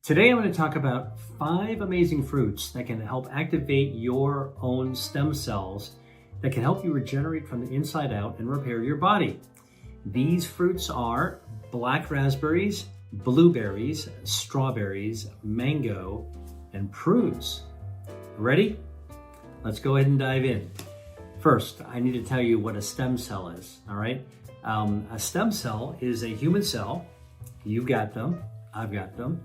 Today I'm going to talk about 5 amazing fruits that can help activate your own stem cells that can help you regenerate from the inside out and repair your body. These fruits are black raspberries, blueberries, strawberries, mango, and prunes. Ready? Let's go ahead and dive in. First, I need to tell you what a stem cell is, all right? A stem cell is a human cell. You've got them, I've got them,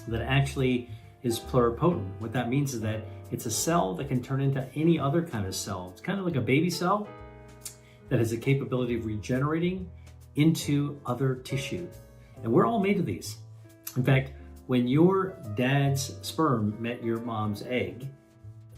that actually is pluripotent. What that means is that it's a cell that can turn into any other kind of cell. It's kind of like a baby cell that has the capability of regenerating into other tissue. And we're all made of these. In fact, when your dad's sperm met your mom's egg,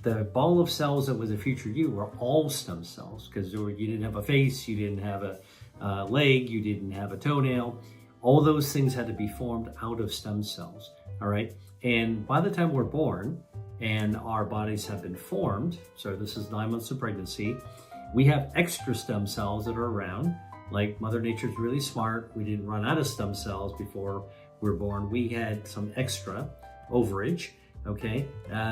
the ball of cells that was a future you were all stem cells, because you didn't have a face, you didn't have a leg, you didn't have a toenail. All those things had to be formed out of stem cells, all right? And by the time we're born and our bodies have been formed, so this is 9 months of pregnancy, we have extra stem cells that are around. Like Mother Nature's really smart. We didn't run out of stem cells before we were born. We had some extra overage, okay?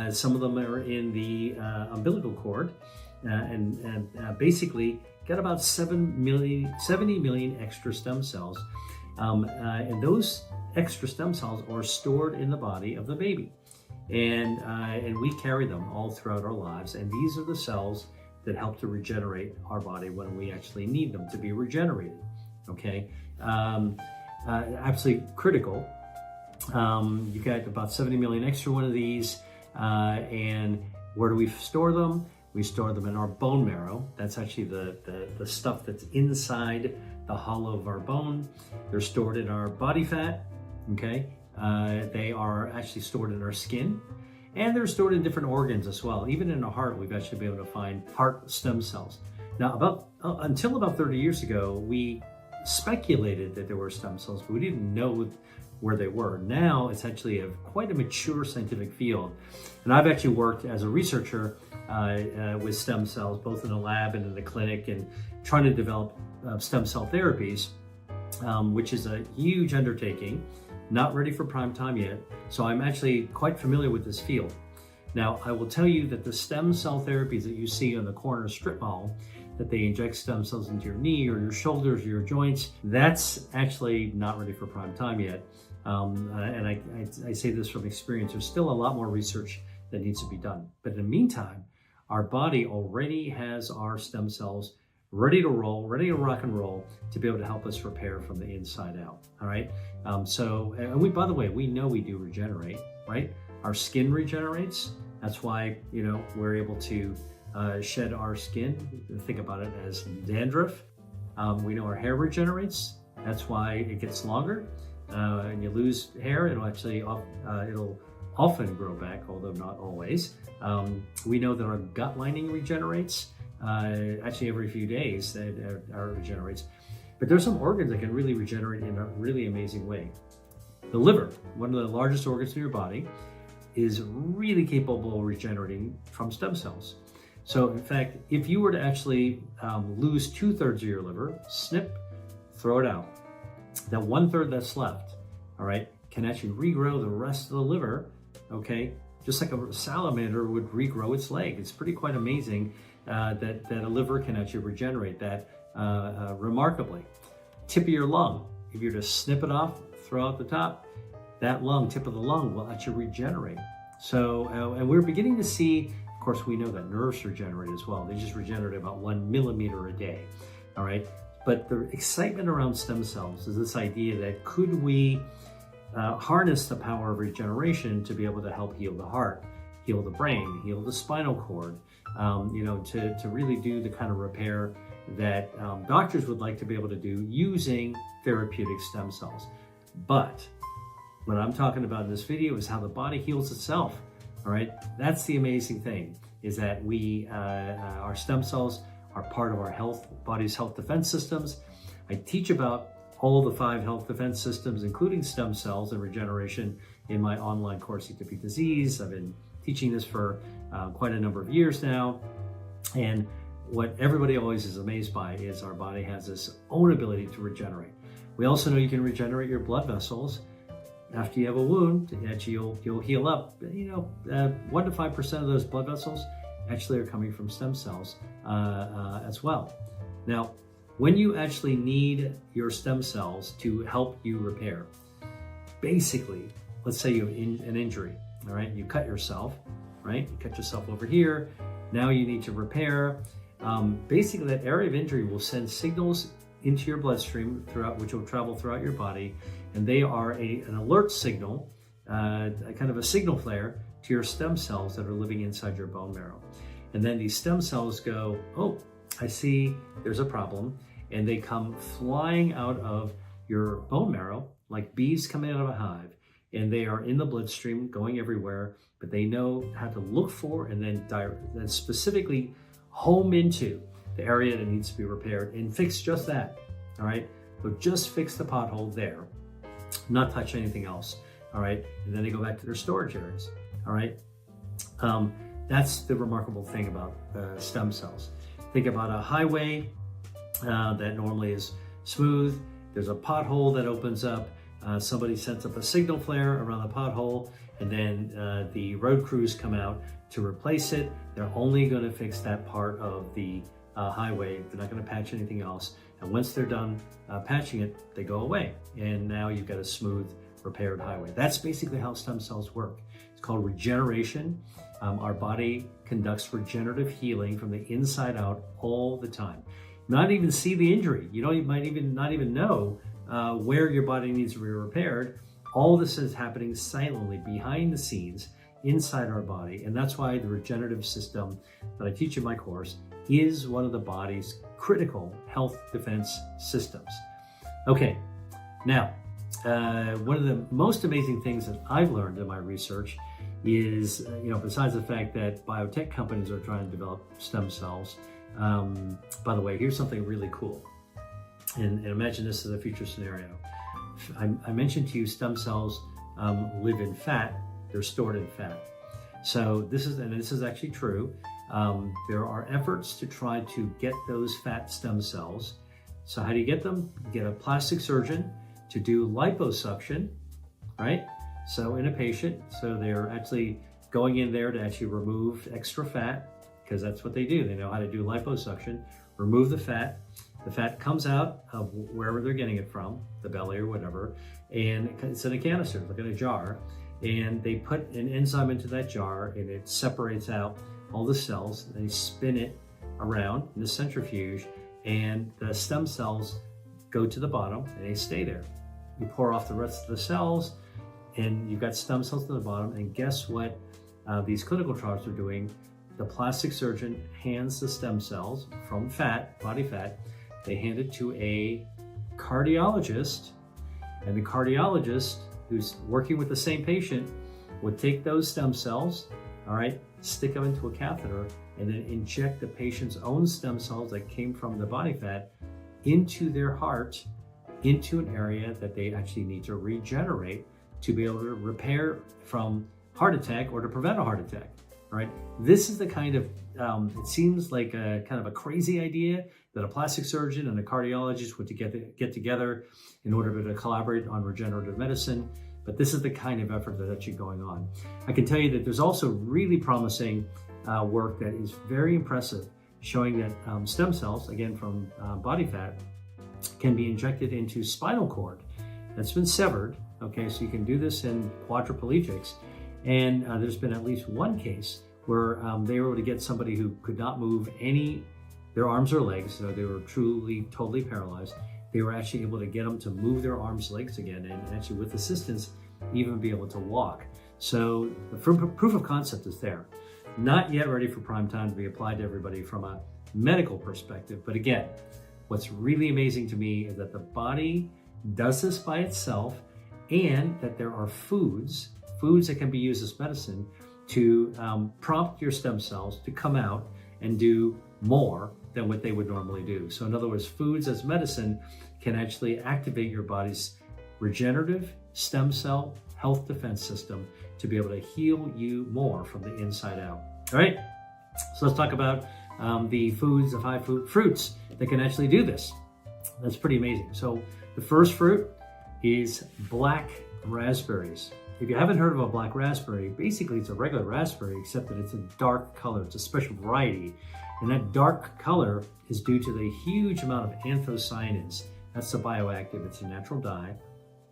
Some of them are in the umbilical cord and basically got about 70 million extra stem cells. And those extra stem cells are stored in the body of the baby. And we carry them all throughout our lives. And these are the cells that help to regenerate our body when we actually need them to be regenerated, okay? Absolutely critical. You got about 70 million extra one of these. And where do we store them? We store them in our bone marrow. That's actually the stuff that's inside the hollow of our bone. They're stored in our body fat, okay? They are actually stored in our skin, and they're stored in different organs as well. Even in the heart, we've actually been able to find heart stem cells. Now, until about 30 years ago, we speculated that there were stem cells, but we didn't know where they were. Now, it's actually quite a mature scientific field. And I've actually worked as a researcher with stem cells, both in the lab and in the clinic, and trying to develop stem cell therapies, which is a huge undertaking, not ready for prime time yet. So I'm actually quite familiar with this field. Now, I will tell you that the stem cell therapies that you see on the corner strip mall, that they inject stem cells into your knee or your shoulders or your joints, that's actually not ready for prime time yet. And I say this from experience. There's still a lot more research that needs to be done. But in the meantime, our body already has our stem cells ready to roll, ready to rock and roll, to be able to help us repair from the inside out, all right? And we, by the way, we know we do regenerate, right? Our skin regenerates. That's why, we're able to shed our skin. Think about it as dandruff. We know our hair regenerates. That's why it gets longer. And you lose hair, it'll actually, it'll often grow back, although not always. We know that our gut lining regenerates. Actually every few days that regenerates. But there's some organs that can really regenerate in a really amazing way. The liver, one of the largest organs in your body, is really capable of regenerating from stem cells. So in fact, if you were to actually lose 2/3 of your liver, snip, throw it out, that 1/3 that's left, all right, can actually regrow the rest of the liver, okay? Just like a salamander would regrow its leg. It's quite amazing that a liver can actually regenerate that remarkably. Tip of your lung, if you're to snip it off, throw out the top, that tip of the lung will actually regenerate. So, and we're beginning to see, of course, we know that nerves regenerate as well. They just regenerate about 1 millimeter a day, all right? But the excitement around stem cells is this idea that could we harness the power of regeneration to be able to help heal the heart, heal the brain, heal the spinal cord, to really do the kind of repair that doctors would like to be able to do using therapeutic stem cells. But what I'm talking about in this video is how the body heals itself, all right? That's the amazing thing, is that our stem cells are part of our body's health defense systems. I teach about all the 5 health defense systems, including stem cells and regeneration, in my online course, Eat to Beat Disease. I've been teaching this for quite a number of years now. And what everybody always is amazed by is our body has this own ability to regenerate. We also know you can regenerate your blood vessels after you have a wound, actually you'll heal up. 1 to 5% of those blood vessels actually are coming from stem cells as well. Now, when you actually need your stem cells to help you repair, basically, let's say you have an injury, all right? You cut yourself, right? You cut yourself over here. Now you need to repair. Basically, that area of injury will send signals into your bloodstream which will travel throughout your body, and they are an alert signal, a kind of a signal flare to your stem cells that are living inside your bone marrow. And then these stem cells go, oh, I see there's a problem, and they come flying out of your bone marrow like bees coming out of a hive, and they are in the bloodstream going everywhere, but they know how to look for and then specifically home into the area that needs to be repaired and fix just that, all right? So just fix the pothole there, not touch anything else, all right? And then they go back to their storage areas, all right? That's the remarkable thing about stem cells. Think about a highway that normally is smooth. There's a pothole that opens up. Somebody sets up a signal flare around the pothole, and then the road crews come out to replace it. They're only going to fix that part of the highway. They're not going to patch anything else. And once they're done patching it, they go away. And now you've got a smooth, repaired highway. That's basically how stem cells work. It's called regeneration. Our body conducts regenerative healing from the inside out all the time. Not even see the injury. You might not even know where your body needs to be repaired. All this is happening silently behind the scenes inside our body. And that's why the regenerative system that I teach in my course is one of the body's critical health defense systems. Okay, now, one of the most amazing things that I've learned in my research is, besides the fact that biotech companies are trying to develop stem cells, by the way, here's something really cool. And imagine this as a future scenario. I mentioned to you stem cells live in fat. They're stored in fat. So this is actually true. There are efforts to try to get those fat stem cells. So how do you get them? You get a plastic surgeon to do liposuction, right? So in a patient, so they're actually going in there to actually remove extra fat, because that's what they do. They know how to do liposuction, remove the fat. The fat comes out of wherever they're getting it from, the belly or whatever, and it's in a canister, like in a jar, and they put an enzyme into that jar, and it separates out all the cells, and they spin it around in the centrifuge, and the stem cells go to the bottom, and they stay there. You pour off the rest of the cells, and you've got stem cells at the bottom, and guess what these clinical trials are doing? The plastic surgeon hands the stem cells from fat, body fat, they hand it to a cardiologist, and the cardiologist who's working with the same patient would take those stem cells, all right, stick them into a catheter, and then inject the patient's own stem cells that came from the body fat into their heart, into an area that they actually need to regenerate to be able to repair from heart attack or to prevent a heart attack. All right, this is the kind of, it seems like a kind of a crazy idea that a plastic surgeon and a cardiologist would get together in order to collaborate on regenerative medicine. But this is the kind of effort that's actually going on. I can tell you that there's also really promising work that is very impressive, showing that stem cells, again from body fat, can be injected into spinal cord that's been severed. Okay, so you can do this in quadriplegics. And there's been at least one case where they were able to get somebody who could not move their arms or legs, so they were truly, totally paralyzed. They were actually able to get them to move their arms, legs again, and actually with assistance, even be able to walk. So the proof of concept is there. Not yet ready for prime time to be applied to everybody from a medical perspective. But again, what's really amazing to me is that the body does this by itself, and that there are foods that can be used as medicine to prompt your stem cells to come out and do more than what they would normally do. So in other words, foods as medicine can actually activate your body's regenerative stem cell health defense system to be able to heal you more from the inside out. All right, so let's talk about the foods of high fruits that can actually do this. That's pretty amazing. So the first fruit is black raspberries. If you haven't heard of a black raspberry, basically it's a regular raspberry, except that it's a dark color. It's a special variety. And that dark color is due to the huge amount of anthocyanins. That's the bioactive. It's a natural dye.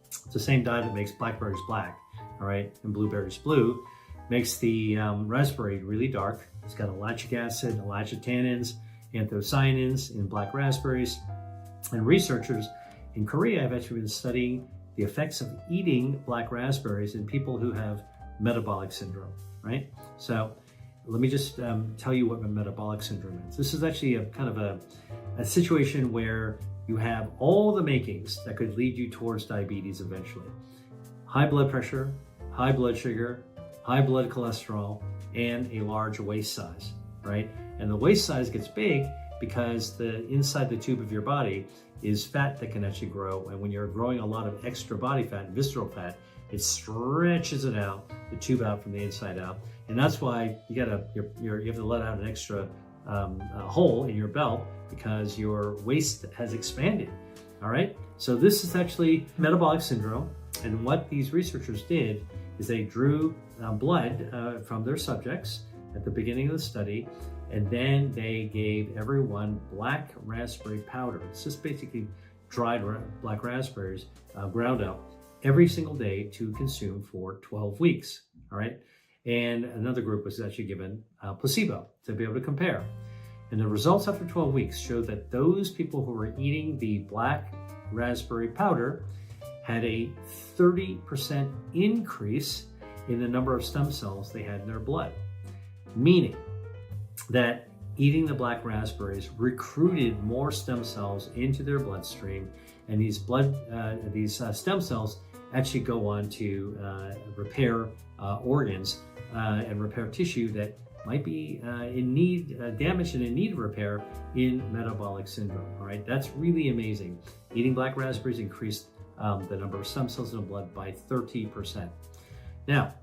It's the same dye that makes blackberries black, all right, and blueberries blue. Makes the raspberry really dark. It's got ellagic acid, ellagitannins, anthocyanins in black raspberries. And researchers in Korea have actually been studying the effects of eating black raspberries in people who have metabolic syndrome, right? So let me just tell you what metabolic syndrome is. This is actually a kind of a situation where you have all the makings that could lead you towards diabetes eventually. High blood pressure, high blood sugar, high blood cholesterol, and a large waist size, right? And the waist size gets big because the inside the tube of your body is fat that can actually grow. And when you're growing a lot of extra body fat, visceral fat, it stretches it out, the tube out from the inside out. And that's why you have to let out an extra hole in your belt because your waist has expanded, all right? So this is actually metabolic syndrome. And what these researchers did is they drew blood from their subjects at the beginning of the study, and then they gave everyone black raspberry powder. It's just basically dried black raspberries ground up every single day to consume for 12 weeks, all right? And another group was actually given placebo to be able to compare. And the results after 12 weeks showed that those people who were eating the black raspberry powder had a 30% increase in the number of stem cells they had in their blood, meaning that eating the black raspberries recruited more stem cells into their bloodstream, and these stem cells actually go on to repair organs and repair tissue that might be damaged and in need of repair in metabolic syndrome. All right, that's really amazing. Eating black raspberries increased the number of stem cells in the blood by 30%. Now,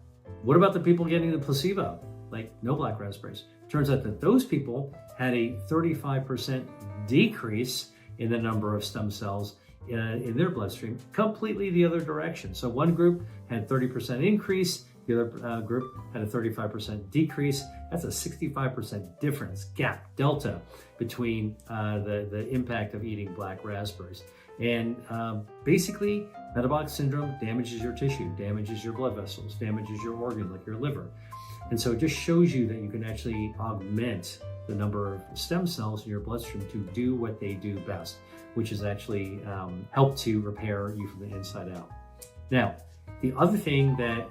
what about the people getting the placebo, like no black raspberries? Turns out that those people had a 35% decrease in the number of stem cells in their bloodstream, completely the other direction. So one group had 30% increase, the other group had a 35% decrease. That's a 65% difference, gap, delta, between the impact of eating black raspberries. And basically, metabolic syndrome damages your tissue, damages your blood vessels, damages your organ like your liver. And so it just shows you that you can actually augment the number of stem cells in your bloodstream to do what they do best, which is actually help to repair you from the inside out. Now, the other thing that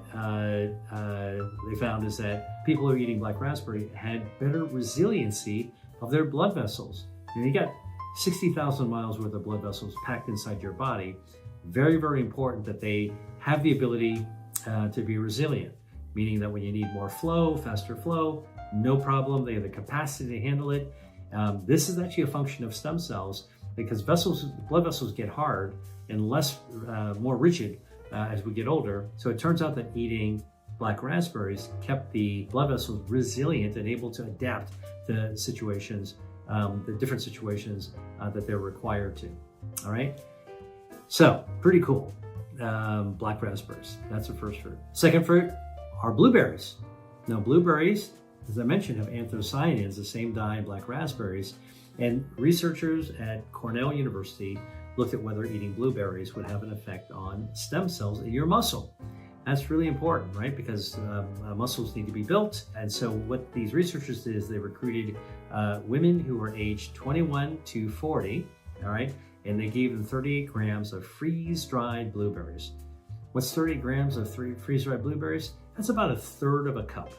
they found is that people who are eating black raspberry had better resiliency of their blood vessels. And you got 60,000 miles worth of blood vessels packed inside your body. Very, very important that they have the ability to be resilient, meaning that when you need more flow, faster flow, no problem. They have the capacity to handle it. This is actually a function of stem cells because blood vessels get hard and more rigid as we get older. So it turns out that eating black raspberries kept the blood vessels resilient and able to adapt to situations, the different situations that they're required to. All right. So pretty cool. Black raspberries. That's the first fruit. Second fruit are blueberries. Now blueberries, as I mentioned, have anthocyanins, the same dye in black raspberries. And researchers at Cornell University looked at whether eating blueberries would have an effect on stem cells in your muscle. That's really important, right? Because muscles need to be built. And so what these researchers did is they recruited women who were aged 21 to 40, all right? And they gave them 38 grams of freeze-dried blueberries. What's 38 grams of freeze-dried blueberries? That's about a third of a cup,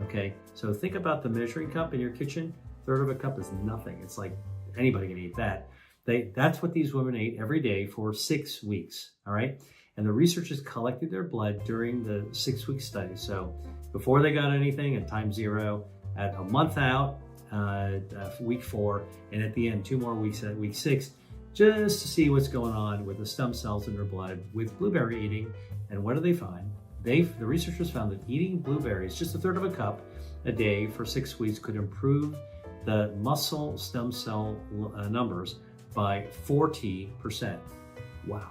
okay? So think about the measuring cup in your kitchen. A third of a cup is nothing. It's like anybody can eat that. That's what these women ate every day for 6 weeks, all right? And the researchers collected their blood during the 6-week study. So before they got anything at time 0, at a month out, week 4, and at the end 2 more weeks at week 6, just to see what's going on with the stem cells in their blood with blueberry eating. And what do they find? The researchers found that eating blueberries, just a third of a cup a day for 6 weeks, could improve the muscle stem cell numbers by 40%. Wow,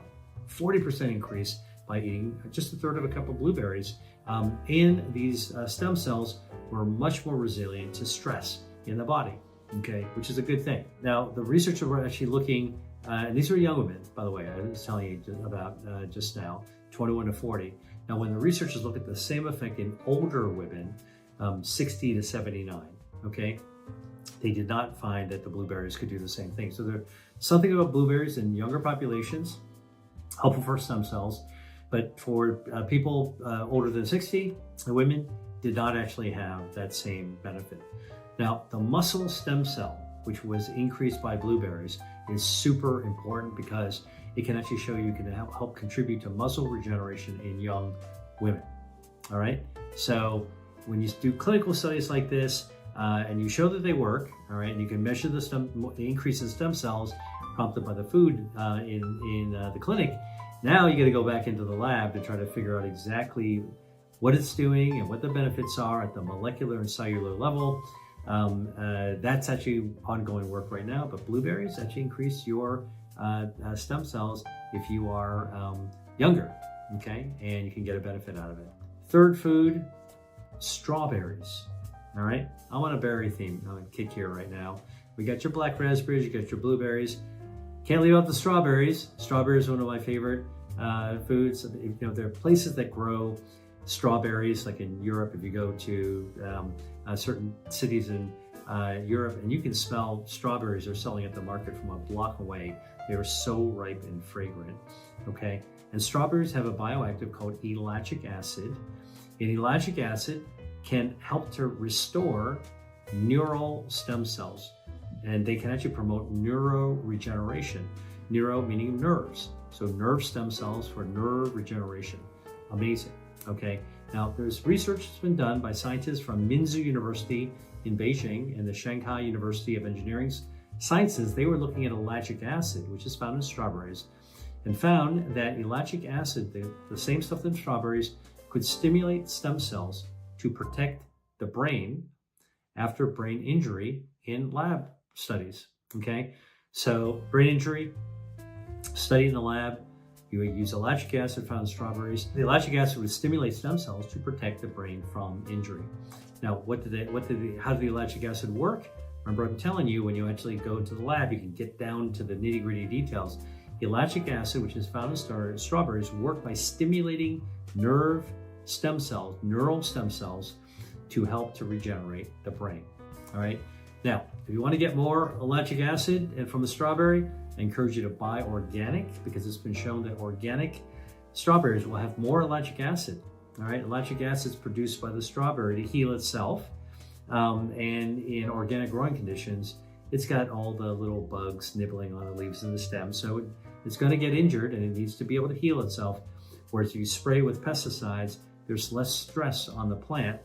40% increase by eating just a third of a cup of blueberries. And these stem cells were much more resilient to stress in the body, okay, which is a good thing. Now, the researchers were actually looking, and these were young women, by the way, I was telling you about just now, 21 to 40. Now, when the researchers looked at the same effect in older women, 60 to 79, okay, they did not find that the blueberries could do the same thing. So there's something about blueberries in younger populations, helpful for stem cells, but for people older than 60, the women did not actually have that same benefit. Now, the muscle stem cell, which was increased by blueberries, is super important because it can actually show you can help contribute to muscle regeneration in young women. All right. So when you do clinical studies like this and you show that they work, all right, and you can measure the increase in stem cells prompted by the food in the clinic, now you got to go back into the lab to try to figure out exactly what it's doing and what the benefits are at the molecular and cellular level. That's actually ongoing work right now, but blueberries actually increase your stem cells if you are younger, okay? And you can get a benefit out of it. Third food, strawberries, all right? I'm on a berry theme, I'm on a kick here right now. We got your black raspberries, you got your blueberries. Can't leave out the strawberries. Strawberries are one of my favorite foods. You know, there are places that grow strawberries, like in Europe, if you go to certain cities in Europe, and you can smell strawberries are selling at the market from a block away. They are so ripe and fragrant, okay? And strawberries have a bioactive called ellagic acid. And ellagic acid can help to restore neural stem cells, and they can actually promote neuroregeneration. Neuro meaning nerves. So nerve stem cells for nerve regeneration. Amazing, okay? Now, there's research that's been done by scientists from Minzu University in Beijing and the Shanghai University of Engineering Sciences. They were looking at ellagic acid, which is found in strawberries, and found that ellagic acid, the same stuff in strawberries, could stimulate stem cells to protect the brain after brain injury in lab studies, okay? So brain injury, study in the lab, you would use ellagic acid found in strawberries. The ellagic acid would stimulate stem cells to protect the brain from injury. Now, how did the ellagic acid work? Remember, I'm telling you, when you actually go to the lab, you can get down to the nitty-gritty details. Ellagic acid, which is found in strawberries, work by stimulating nerve stem cells, neural stem cells, to help to regenerate the brain. All right. Now, if you want to get more ellagic acid from the strawberry, I encourage you to buy organic, because it's been shown that organic strawberries will have more ellagic acid. All right, ellagic acid is produced by the strawberry to heal itself, and in organic growing conditions, it's got all the little bugs nibbling on the leaves and the stem, so it's going to get injured and it needs to be able to heal itself. Whereas if you spray with pesticides, there's less stress on the plant,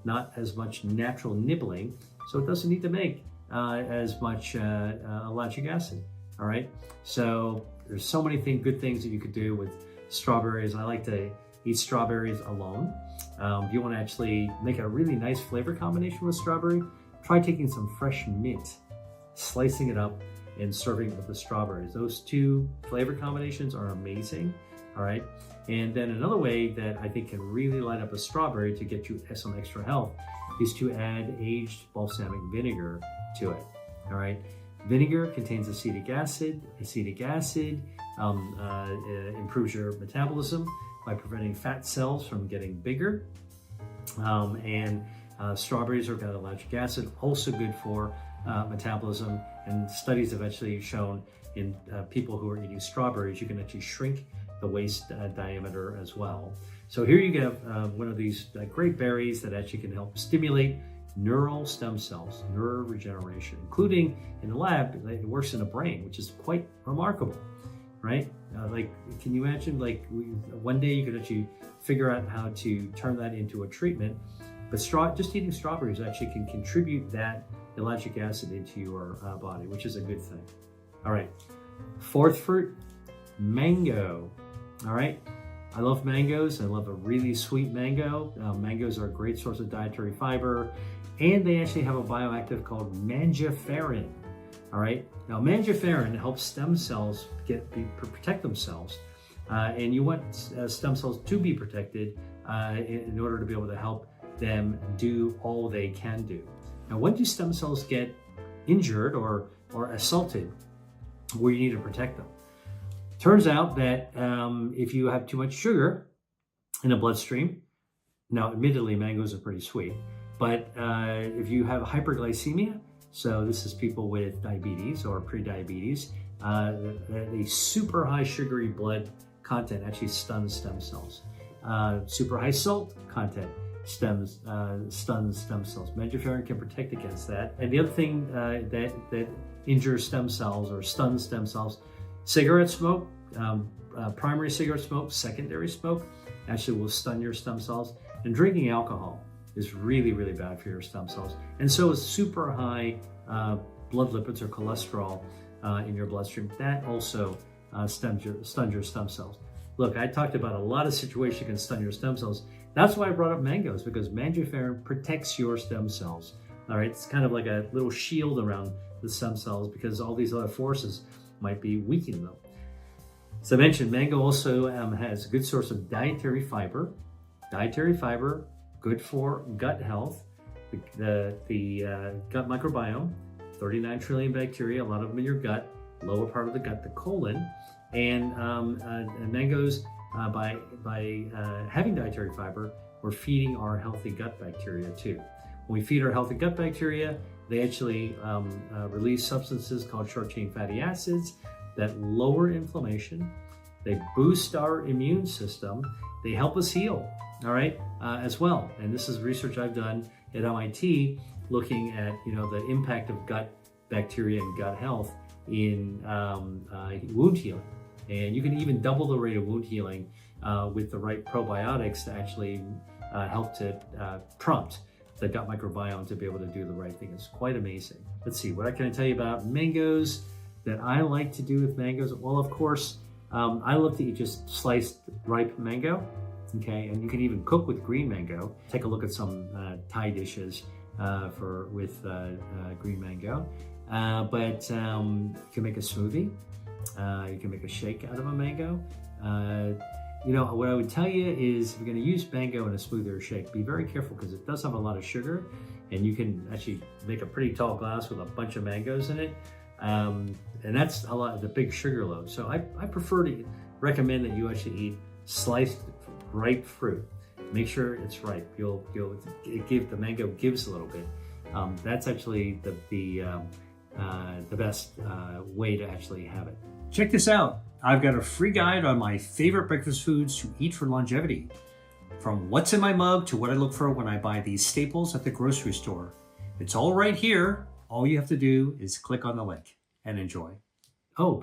not as much natural nibbling, so it doesn't need to make as much ellagic acid. All right, so there's so many good things that you could do with strawberries. I like to eat strawberries alone. If you want to actually make a really nice flavor combination with strawberry, try taking some fresh mint, slicing it up, and serving it with the strawberries. Those two flavor combinations are amazing. All right, and then another way that I think can really light up a strawberry to get you some extra health is to add aged balsamic vinegar to it. All right. Vinegar contains acetic acid. Acetic acid improves your metabolism by preventing fat cells from getting bigger. Strawberries are got ellagic acid, also good for metabolism. And studies have actually shown in people who are eating strawberries, you can actually shrink the waist diameter as well. So here you have one of these great berries that actually can help stimulate neural stem cells, neuroregeneration, including in the lab, it works in the brain, which is quite remarkable, right? Can you imagine, one day you could actually figure out how to turn that into a treatment, but just eating strawberries actually can contribute that ellagic acid into your body, which is a good thing. All right, fourth fruit, mango. All right, I love mangoes. I love a really sweet mango. Mangoes are a great source of dietary fiber, and they actually have a bioactive called mangiferin. All right, now mangiferin helps stem cells protect themselves And you want stem cells to be protected in order to be able to help them do all they can do. Now, when do stem cells get injured or assaulted where you need to protect them? Turns out that if you have too much sugar in the bloodstream, now admittedly mangoes are pretty sweet, but if you have hyperglycemia, so this is people with diabetes or pre-diabetes, a super high sugary blood content actually stuns stem cells. Super high salt content stuns stem cells. Mangiferin can protect against that. And the other thing that injures stem cells or stuns stem cells, cigarette smoke, primary cigarette smoke, secondary smoke, actually will stun your stem cells. And drinking alcohol is really, really bad for your stem cells. And so is super high blood lipids or cholesterol in your bloodstream. That also stuns your stem cells. Look, I talked about a lot of situations that can stun your stem cells. That's why I brought up mangoes, because mangiferin protects your stem cells. All right, it's kind of like a little shield around the stem cells because all these other forces might be weakening them. As I mentioned, mango also has a good source of dietary fiber. Dietary fiber, good for gut health. The gut microbiome, 39 trillion bacteria, a lot of them in your gut, lower part of the gut, the colon. And mangoes, by having dietary fiber, we're feeding our healthy gut bacteria too. When we feed our healthy gut bacteria, they actually release substances called short-chain fatty acids that lower inflammation. They boost our immune system. They help us heal, all right, as well. And this is research I've done at MIT looking at, the impact of gut bacteria and gut health in wound healing. And you can even double the rate of wound healing with the right probiotics to actually help to prompt the gut microbiome to be able to do the right thing. It's quite amazing. Let's see, what can I tell you about mangoes that I like to do with mangoes? Well, of course, I love to eat just sliced ripe mango, okay? And you can even cook with green mango. Take a look at some Thai dishes with green mango. But you can make a smoothie. You can make a shake out of a mango. What I would tell you is if you're going to use mango in a smoothie or shake, be very careful because it does have a lot of sugar, and you can actually make a pretty tall glass with a bunch of mangoes in it. And that's a lot of the big sugar load. So I prefer to recommend that you actually eat sliced ripe fruit. Make sure it's ripe. The mango gives a little bit. That's actually the best way to actually have it. Check this out. I've got a free guide on my favorite breakfast foods to eat for longevity. From what's in my mug to what I look for when I buy these staples at the grocery store. It's all right here. All you have to do is click on the link and enjoy. Oh,